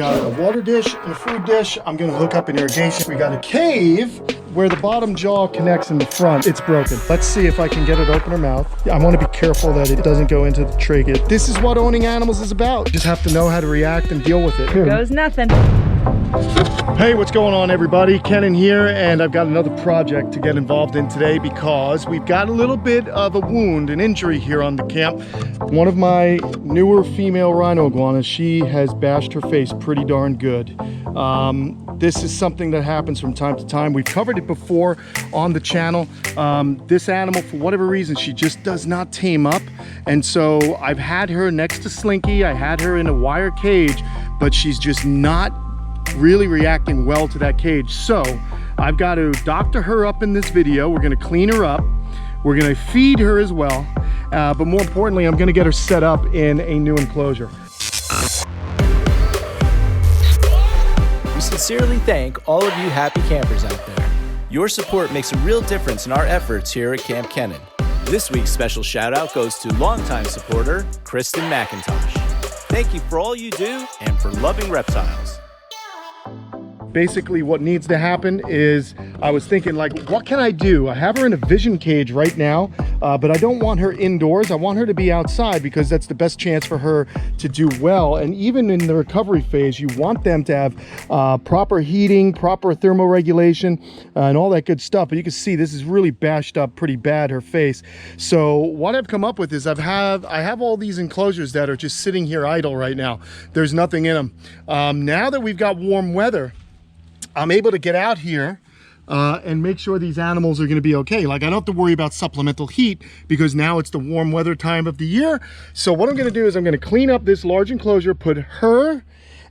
Got a water dish and a food dish. I'm gonna hook up an irrigation. We got a cave where the bottom jaw connects in the front. It's broken. Let's see if I can get it open her mouth. I want to be careful that it doesn't go into the trachea. This is what owning animals is about. You just have to know how to react and deal with it. Here goes nothing. Hey, what's going on, everybody? Kenan here, and I've got another project to get involved in today because we've got a little bit of a wound, an injury here on the camp. One of my newer female rhino iguanas, she has bashed her face pretty darn good. This is something that happens from time to time. We've covered it before on the channel. This animal, for whatever reason, she just does not tame up. And so I've had her next to Slinky. I had her in a wire cage, but she's just not really reacting well to that cage. So I've got to doctor her up in this video. We're going to clean her up. We're going to feed her as well. But more importantly, I'm going to get her set up in a new enclosure. We sincerely thank all of you happy campers out there. Your support makes a real difference in our efforts here at Kamp Kenan. This week's special shout out goes to longtime supporter, Kristen McIntosh. Thank you for all you do and for loving reptiles. Basically what needs to happen is, I was thinking, like, what can I do? I have her in a vision cage right now, but I don't want her indoors. I want her to be outside because that's the best chance for her to do well. And even in the recovery phase, you want them to have proper heating, proper thermoregulation, and all that good stuff. But you can see this is really bashed up pretty bad, her face. So what I've come up with is I have all these enclosures that are just sitting here idle right now. There's nothing in them. Now that we've got warm weather, I'm able to get out here and make sure these animals are going to be okay. Like, I don't have to worry about supplemental heat because now it's the warm weather time of the year. So what I'm going to do is I'm going to clean up this large enclosure, put her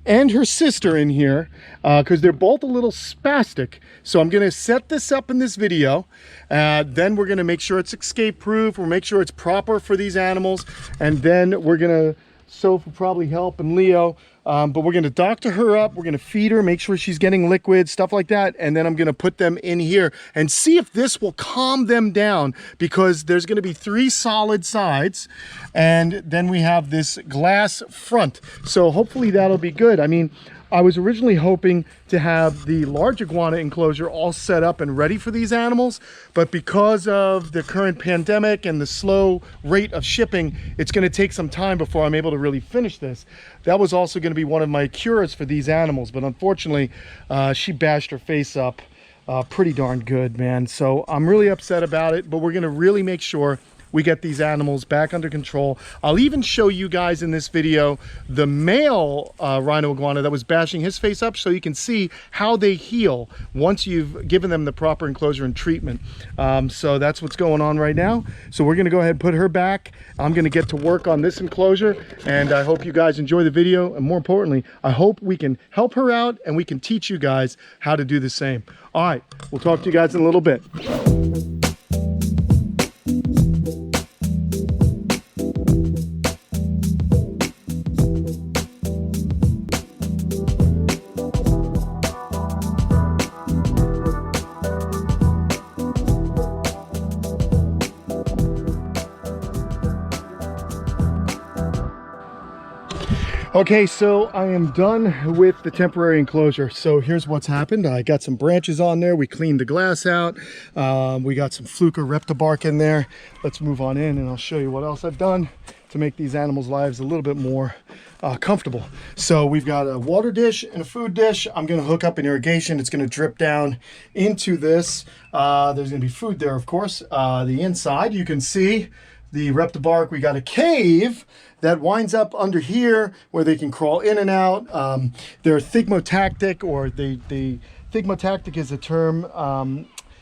and her sister in here because they're both a little spastic. So I'm going to set this up in this video. Then we're going to make sure it's escape proof. We'll make sure it's proper for these animals. And then we're going to, Soph will probably help, and Leo. But we're going to doctor her up. We're going to feed her, make sure she's getting liquid, stuff like that. And then I'm going to put them in here and see if this will calm them down, because there's going to be 3 solid sides. And then we have this glass front. So hopefully that'll be good. I mean, I was originally hoping to have the large iguana enclosure all set up and ready for these animals, but because of the current pandemic and the slow rate of shipping, it's going to take some time before I'm able to really finish this. That was also going to be one of my cures for these animals, but unfortunately, she bashed her face up pretty darn good, man. So I'm really upset about it, but we're going to really make sure we get these animals back under control. I'll even show you guys in this video the male rhino iguana that was bashing his face up, so you can see how they heal once you've given them the proper enclosure and treatment. So that's what's going on right now. So we're gonna go ahead and put her back. I'm gonna get to work on this enclosure, and I hope you guys enjoy the video. And more importantly, I hope we can help her out and we can teach you guys how to do the same. All right, we'll talk to you guys in a little bit. Okay, so I am done with the temporary enclosure. So here's what's happened. I got some branches on there. We cleaned the glass out. We got some fluker reptile bark in there. Let's move on in and I'll show you what else I've done to make these animals' lives a little bit more comfortable. So we've got a water dish and a food dish. I'm going to hook up an irrigation. It's going to drip down into this. There's going to be food there, of course. The inside, you can see the reptile bark. We got a cave that winds up under here where they can crawl in and out. They're thigmotactic, or the thigmotactic is a term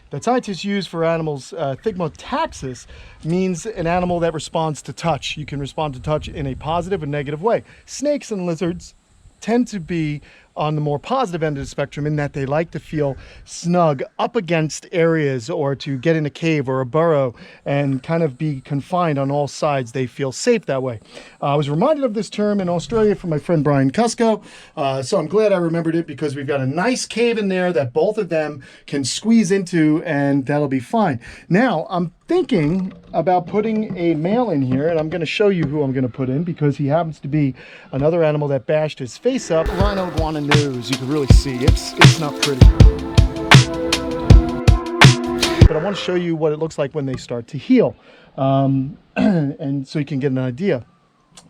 that scientists use for animals. Thigmotaxis means an animal that responds to touch. You can respond to touch in a positive and negative way. Snakes and lizards tend to be on the more positive end of the spectrum in that they like to feel snug up against areas or to get in a cave or a burrow and kind of be confined on all sides. They feel safe that way. I was reminded of this term in Australia from my friend Brian Cusco, so I'm glad I remembered it because we've got a nice cave in there that both of them can squeeze into, and that'll be fine. Now, I'm thinking about putting a male in here, and I'm going to show you who I'm going to put in because he happens to be another animal that bashed his face up. Rhino iguana nose, you can really see it's not pretty, but I want to show you what it looks like when they start to heal, and so you can get an idea.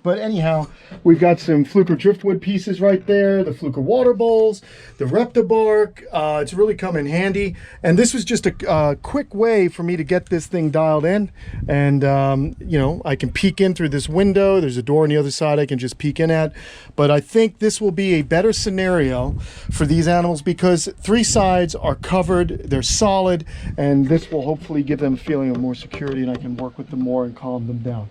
But anyhow, we've got some fluker driftwood pieces right there, the fluker water bowls, the reptibark. It's really come in handy. And this was just a quick way for me to get this thing dialed in. And, you know, I can peek in through this window. There's a door on the other side I can just peek in at. But I think this will be a better scenario for these animals because 3 sides are covered, they're solid, and this will hopefully give them a feeling of more security and I can work with them more and calm them down.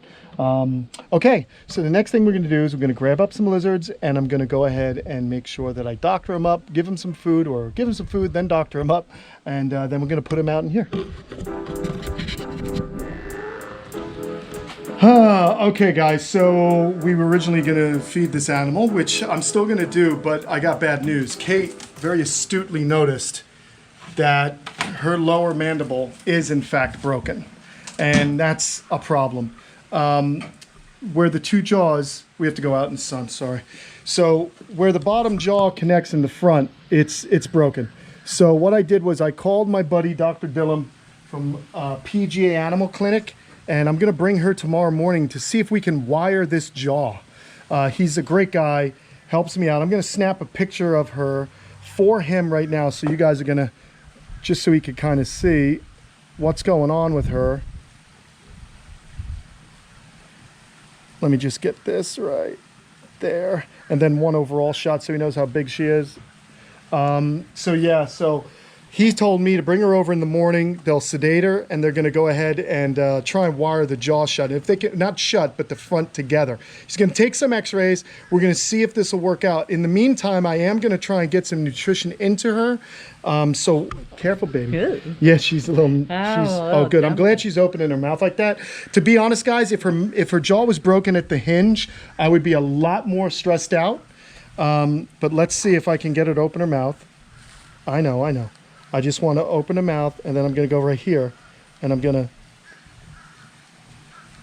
Okay, so the next thing we're going to do is we're going to grab up some lizards and I'm going to go ahead and make sure that I doctor them up, give them some food, or give them some food, then doctor them up, and then we're going to put them out in here. Okay guys, so we were originally going to feed this animal, which I'm still going to do, but I got bad news. Kate very astutely noticed that her lower mandible is in fact broken, and that's a problem. Where the 2 jaws, we have to go out in the sun, sorry. So where the bottom jaw connects in the front, it's broken. So what I did was I called my buddy Dr. Dillum from PGA Animal Clinic, and I'm gonna bring her tomorrow morning to see if we can wire this jaw. He's a great guy, helps me out. I'm gonna snap a picture of her for him right now, so you guys are gonna, just so he could kind of see what's going on with her. Let me just get this right there. And then one overall shot so he knows how big she is. So yeah, so he told me to bring her over in the morning. They'll sedate her and they're gonna go ahead and try and wire the jaw shut. If they can, not shut, but the front together. He's gonna take some x-rays. We're gonna see if this will work out. In the meantime, I am gonna try and get some nutrition into her. So careful, baby. Good. Yeah, she's a little, oh good. I'm glad she's opening her mouth like that. To be honest, guys, if her jaw was broken at the hinge, I would be a lot more stressed out. But let's see if I can get her to open her mouth. I know. I just want to open her mouth, and then I'm going to go right here, and I'm going to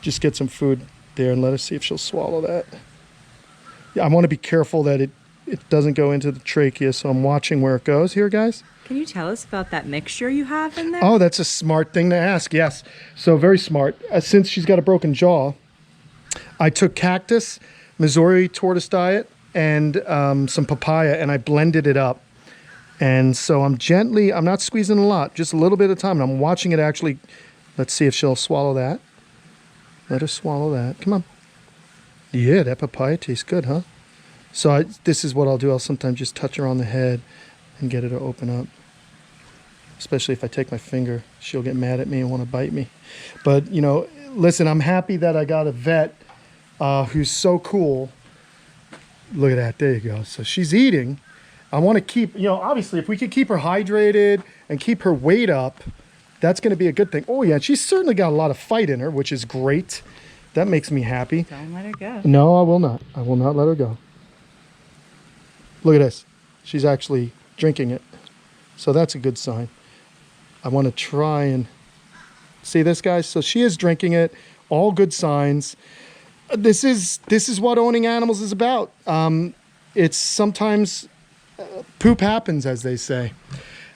just get some food there and let her see if she'll swallow that. Yeah, I want to be careful that it doesn't go into the trachea, so I'm watching where it goes here, guys. Can you tell us about that mixture you have in there? Oh, that's a smart thing to ask, yes. So very smart. Since she's got a broken jaw, I took cactus, Missouri tortoise diet, and some papaya, and I blended it up. And so I'm not squeezing a lot, just a little bit at a time. And I'm watching it actually. Let's see if she'll swallow that. Let her swallow that. Come on. Yeah, that papaya tastes good, huh? So this is what I'll do. I'll sometimes just touch her on the head and get her to open up. Especially if I take my finger, she'll get mad at me and want to bite me. But, you know, listen, I'm happy that I got a vet who's so cool. Look at that. There you go. So she's eating. I want to keep, you know, obviously, if we could keep her hydrated and keep her weight up, that's going to be a good thing. Oh, yeah, she's certainly got a lot of fight in her, which is great. That makes me happy. Don't let her go. No, I will not. I will not let her go. Look at this. She's actually drinking it. So that's a good sign. I want to try and see this, guys. So she is drinking it. All good signs. This is what owning animals is about. It's sometimes poop happens, as they say.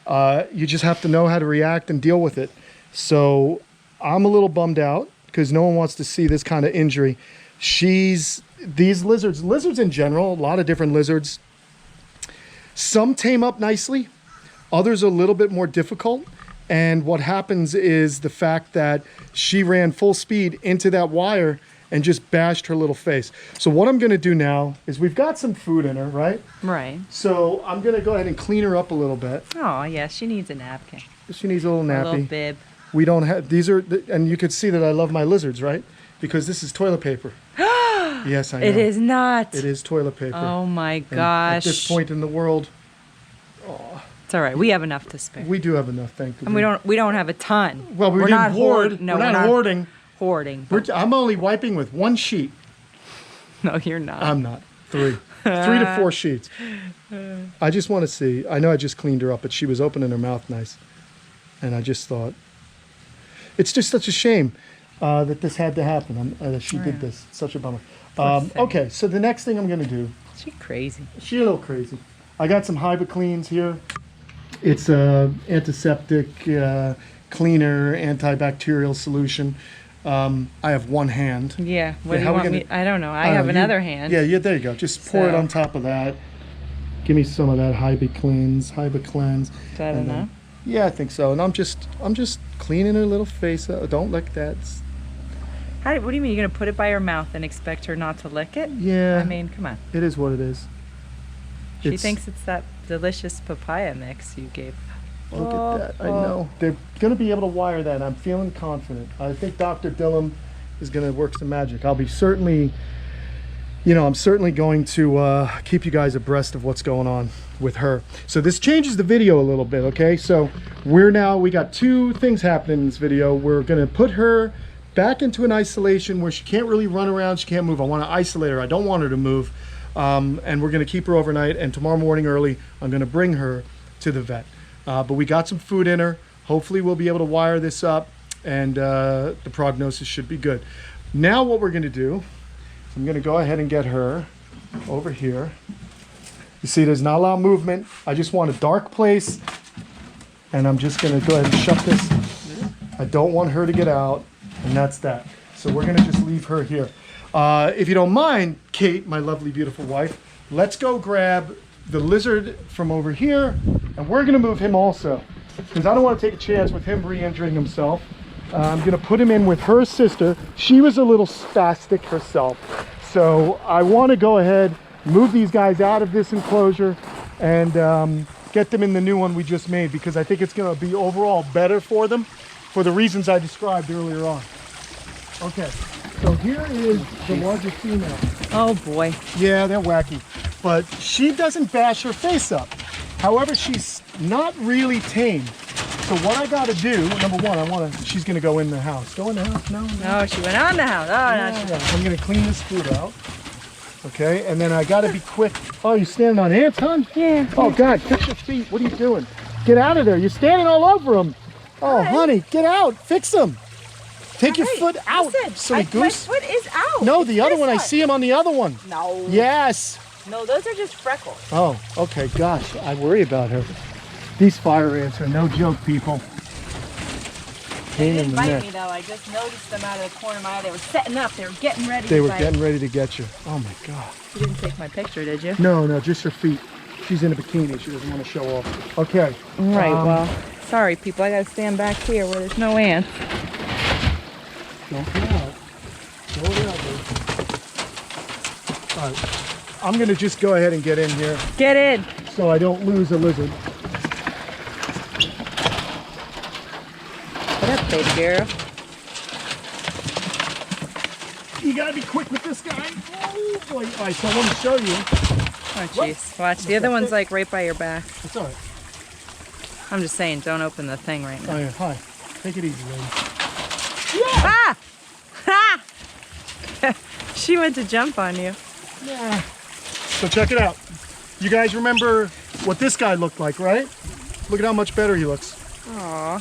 You just have to know how to react and deal with it. So I'm a little bummed out because no one wants to see this kind of injury. These lizards in general, a lot of different lizards, some tame up nicely, others are a little bit more difficult. And what happens is the fact that she ran full speed into that wire and just bashed her little face. So what I'm gonna do now is we've got some food in her, right? Right. So I'm gonna go ahead and clean her up a little bit. Oh, yeah, she needs a napkin. She needs a little nappy. A little bib. We don't have, these are, and you could see that I love my lizards, right? Because this is toilet paper. Yes, I know. It is not. It is toilet paper. Oh my And gosh. at this point in the world, It's all right. We have enough to spare. we do have enough, thank you. And we don't have a ton. Well, we we're didn't not hoard. No, we're not hoarding. Hoarding. I'm only wiping with 1 sheet. No, you're not. I'm not. 3. 3 to 4 sheets. I just want to see. I know I just cleaned her up, but she was opening her mouth nice. And I just thought, it's just such a shame that this had to happen. That she did this. It's such a bummer. Okay, so the next thing I'm going to do. She's crazy. She's a little crazy. I got some Haubbert cleans here. It's a antiseptic, cleaner, antibacterial solution. I have 1 hand. Yeah. What Yeah, do how you we want me? gonna- I don't know. I don't have know, another hand. Yeah, there you go. Just pour it So- on top of that. Give me some of that Haubbert cleanse. Is that And then- enough? Yeah, I think so. And I'm just cleaning her little face. Don't lick that. What do you mean? You're gonna put it by her mouth and expect her not to lick it? Yeah. I mean, come on. It is what it is. She thinks it's that delicious papaya mix you gave. Look at that. I know. They're going to be able to wire that. I'm feeling confident. I think Dr. Dillon is going to work some magic. I'll be certainly, I'm certainly going to keep you guys abreast of what's going on with her. So this changes the video a little bit, okay? So we got 2 things happening in this video. We're going to put her back into an isolation where she can't really run around. She can't move. I want to isolate her. I don't want her to move. And we're going to keep her overnight. And tomorrow morning early, I'm going to bring her to the vet. But we got some food in her. Hopefully we'll be able to wire this up, and the prognosis should be good. Now what we're going to do, I'm going to go ahead and get her over here. You see there's not a lot of movement. I just want a dark place, and I'm just going to go ahead and shut this. I don't want her to get out, and that's that. So we're going to just leave her here. If you don't mind, Kate, my lovely, beautiful wife, let's go grab the lizard from over here, and we're gonna move him also, because I don't want to take a chance with him re-injuring himself. I'm gonna put him in with her sister. She was a little spastic herself, so I want to go ahead, move these guys out of this enclosure, and get them in the new one we just made, because I think it's gonna be overall better for them, for the reasons I described earlier on. Okay, so here is the larger female. Oh boy. Yeah, they're wacky. But she doesn't bash her face up. However, she's not really tame. So what I gotta do, number one, she's gonna go in the house. Go in the house? No. No, she went on the house. Oh, no. I'm gonna clean this food out. Okay, and then I gotta be quick. Oh, you standing on ants, hon? Yeah. Oh God, fix your feet. What are you doing? Get out of there. You're standing all over them. Oh, honey, get out. Fix them. Take your foot out, silly goose. My foot is out. No, the other one. I see him on the other one. No. Yes. No, those are just freckles. Oh, okay. Gosh, I worry about her. These fire ants are no joke, people. They didn't bite me though. I just noticed them out of the corner of my eye. They were setting up. They were getting ready. They were getting ready to get you. Oh my God. You didn't take my picture, did you? No, just her feet. She's in a bikini. She doesn't want to show off. Okay. Right. Well, sorry, people. I gotta stand back here where there's no ants. Don't get out. Don't get out, baby. All right. I'm going to just go ahead and get in here. Get in. So I don't lose a lizard. What up, baby girl? You got to be quick with this guy. Oh, boy. All right, so I want to show you. Oh, jeez. Watch. The other one's like right by your back. It's all right. I'm just saying, don't open the thing right now. Oh, yeah. Hi. Take it easy, lady. Ah! Ha! She went to jump on you. Yeah. So check it out. You guys remember what this guy looked like, right? Look at how much better he looks. Aw,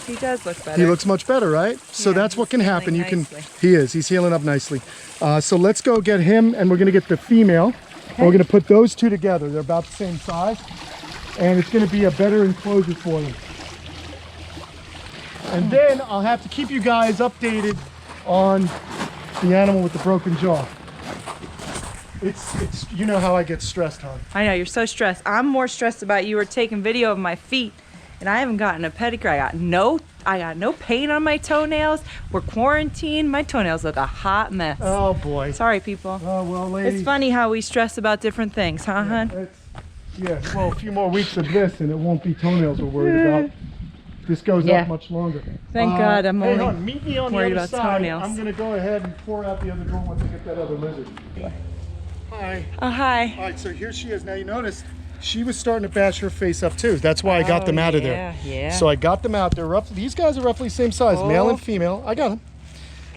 he does look better. He looks much better, right? So Yeah, that's what can happen. You can. nicely. He's healing up nicely. So let's go get him, and we're gonna get the female. And we're gonna put those two together. They're about the same size, and it's gonna be a better enclosure for them. And then I'll have to keep you guys updated on the animal with the broken jaw. It's you know how I get stressed, hon. I know, you're so stressed. I'm more stressed about you were taking video of my feet, and I haven't gotten a pedicure. I got no paint on my toenails. We're quarantined. My toenails look a hot mess. Oh boy. Sorry, people. Oh well, lady. It's funny how we stress about different things, huh, hon? Yeah, well, a few more weeks of this and it won't be toenails we're worried about. This goes Yeah. up much longer. Thank God I'm hey, only hon, meet me on the worried other about side. toenails. I'm gonna go ahead and pour out the other door once I get that other lizard. Hi. Oh, hi. All right, so here she is. Now you notice she was starting to bash her face up too. That's why I got them out of there. Yeah. So I got them out. They're roughly, these guys are roughly the same size, male and female. I got them.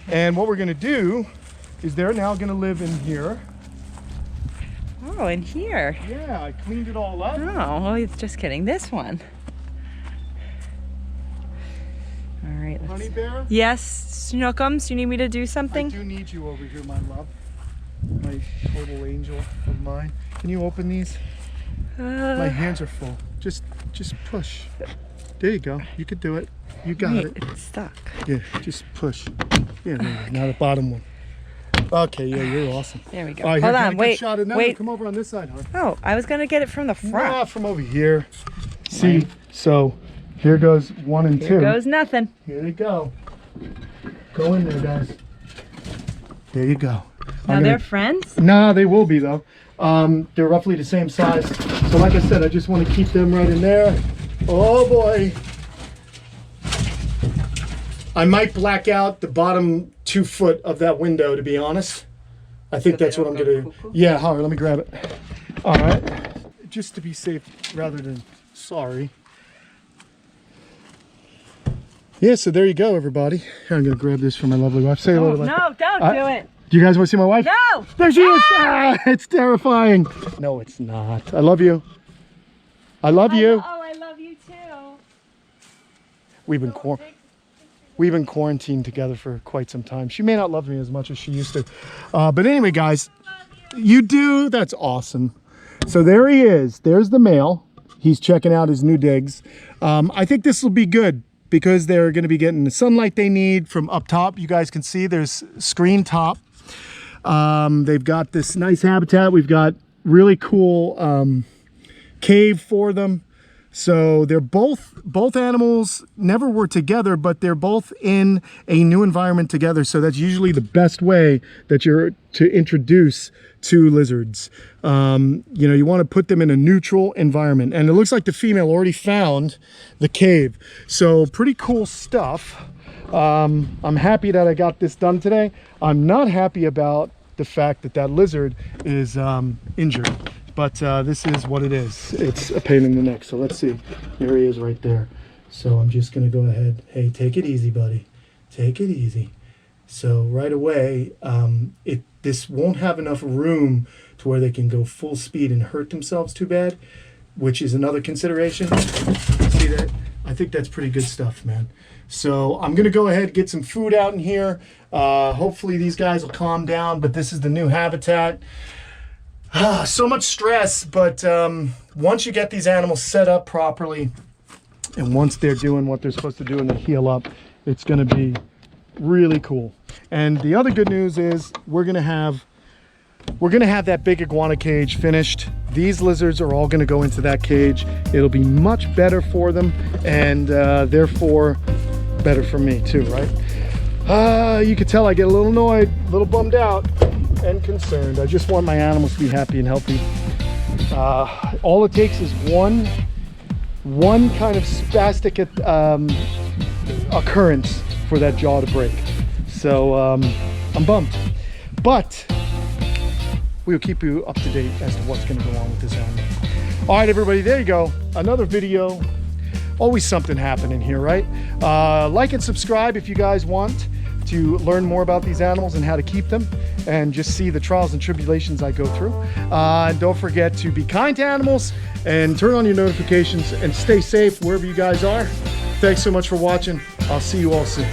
And what we're gonna do is they're now gonna live in here. Oh, in here. Yeah, I cleaned it all up. Oh, well, it's just kidding. This one. All right. Let's... Honey bear. Yes, Snookums, you need me to do something? I do need you over here, my love. My total angel of mine. Can you open these? My hands are full. Just push. There you go. You could do it. You got Wait, it. it's stuck. Yeah, just push. Yeah, there you go. Now the bottom one. Okay, yeah, you're awesome. There we go. All right, Hold here, on, get a good wait, shot of that. wait. Come over on this side, huh? Oh, I was gonna get it from the front. Nah, from over here. See, so here goes 1 and 2. Here goes nothing. Here they go. Go in there, guys. There you go. Now they're friends? Nah, they will be though. They're roughly the same size. So like I said, I just want to keep them right in there. Oh boy. I might black out the bottom 2 foot of that window, to be honest. I think that's what I'm gonna do. Yeah, all right, let me grab it. All right, just to be safe rather than sorry. Yeah, so there you go, everybody. Here, I'm gonna grab this for my lovely wife. Say hello to my... No, don't do it. Do you guys want to see my wife? No! There she is! Ah, it's terrifying. No, it's not. I love you. I love you. Oh, I love you too. We've been quarantined together for quite some time. She may not love me as much as she used to. But anyway, guys, you do. That's awesome. So there he is. There's the male. He's checking out his new digs. I think this will be good because they're going to be getting the sunlight they need from up top. You guys can see there's screen top. They've got this nice habitat. We've got really cool cave for them. So they're both animals never were together, but they're both in a new environment together. So that's usually the best way that you're to introduce two lizards. You know, you want to put them in a neutral environment, and it looks like the female already found the cave. So pretty cool stuff. I'm happy that I got this done today. I'm not happy about the fact that that lizard is injured. But this is what it is. It's a pain in the neck. So let's see. There he is right there. So I'm just going to go ahead. Hey, take it easy, buddy. Take it easy. So right away, this won't have enough room to where they can go full speed and hurt themselves too bad, which is another consideration. See that? I think that's pretty good stuff, man. So I'm going to go ahead and get some food out in here. Hopefully these guys will calm down, but this is the new habitat. So much stress, but once you get these animals set up properly, and once they're doing what they're supposed to do and they heal up, it's going to be really cool. And the other good news is we're going to have that big iguana cage finished. These lizards are all going to go into that cage. It'll be much better for them, and therefore better for me too, right? You could tell I get a little annoyed, a little bummed out and concerned. I just want my animals to be happy and healthy. All it takes is one kind of spastic occurrence for that jaw to break. So I'm bummed, but we'll keep you up to date as to what's going to go on with this animal. All right, everybody, there you go. Another video. Always something happening here, right? Like and subscribe if you guys want to learn more about these animals and how to keep them and just see the trials and tribulations I go through. And don't forget to be kind to animals and turn on your notifications and stay safe wherever you guys are. Thanks so much for watching. I'll see you all soon.